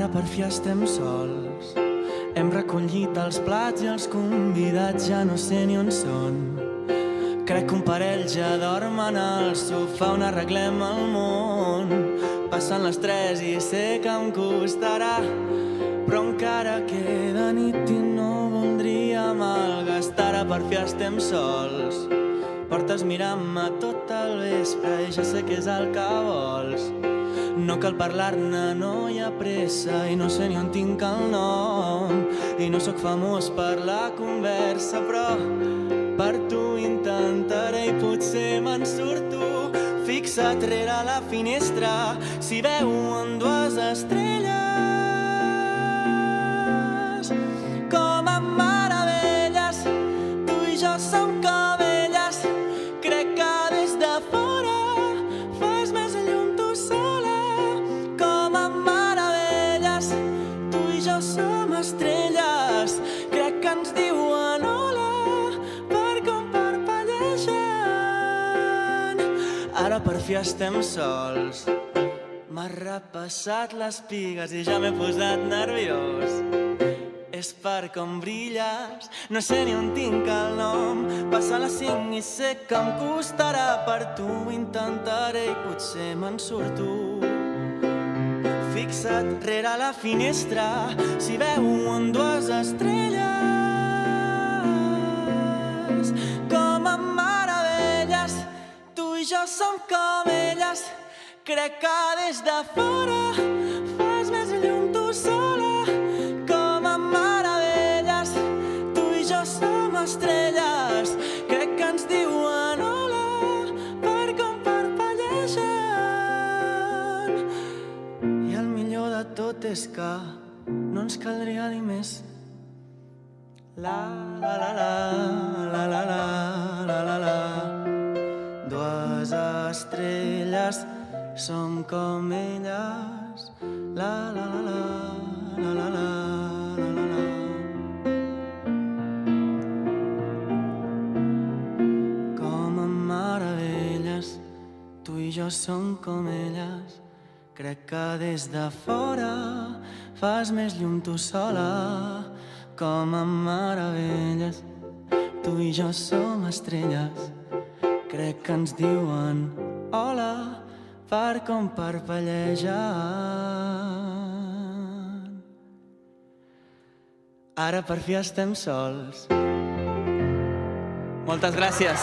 Ara per fi estem sols. Hem recollit els plats i els convidats ja no sé ni on són. Crec que un parell ja dormen al sofà on arreglem el món. Passen les 3 i sé que em costarà, però encara queda nit i no voldria malgastar. Ara per fi estem sols. Portes mirant-me tot el vespre i ja sé què és el que vols. No cal parlar-ne, no hi ha pressa i no sé ni on tinc el nom. I no sóc famós per la conversa, però per tu intentaré i potser me'n surto. Fixa't rere la finestra, si veuen 2 estrelles com a meravelles. Tu i jo som com elles. Crec que des de fora fas més llum tu sola. Com a meravelles, tu i jo som estrelles. Crec que ens diuen hola per com parpellegen. Ara per fi estem sols. M'ha repassat les pigues i ja m'he posat nerviós. És per com brilles, no sé ni on tinc el nom. Passa les 5 i sé que em costarà, per tu intentaré i potser me'n surto. Fixa't rere la finestra, si veuen 2 estrelles com a meravelles. Tu i jo som com elles. Crec que des de fora fas més llum tu sola. Com a meravelles, tu i jo som estrelles. Crec que ens diuen hola per com parpellegen. I el millor de tot és que no ens caldria dir més. La la la la la la la la la la. 2 estrelles som com elles. La la la la la la la la la. Com a meravelles, tu i jo som com elles. Crec que des de fora fas més llum tu sola. Com a meravelles, tu i jo som estrelles. Crec que ens diuen hola per com parpellegen. Ara per fi estem sols. Moltes gràcies.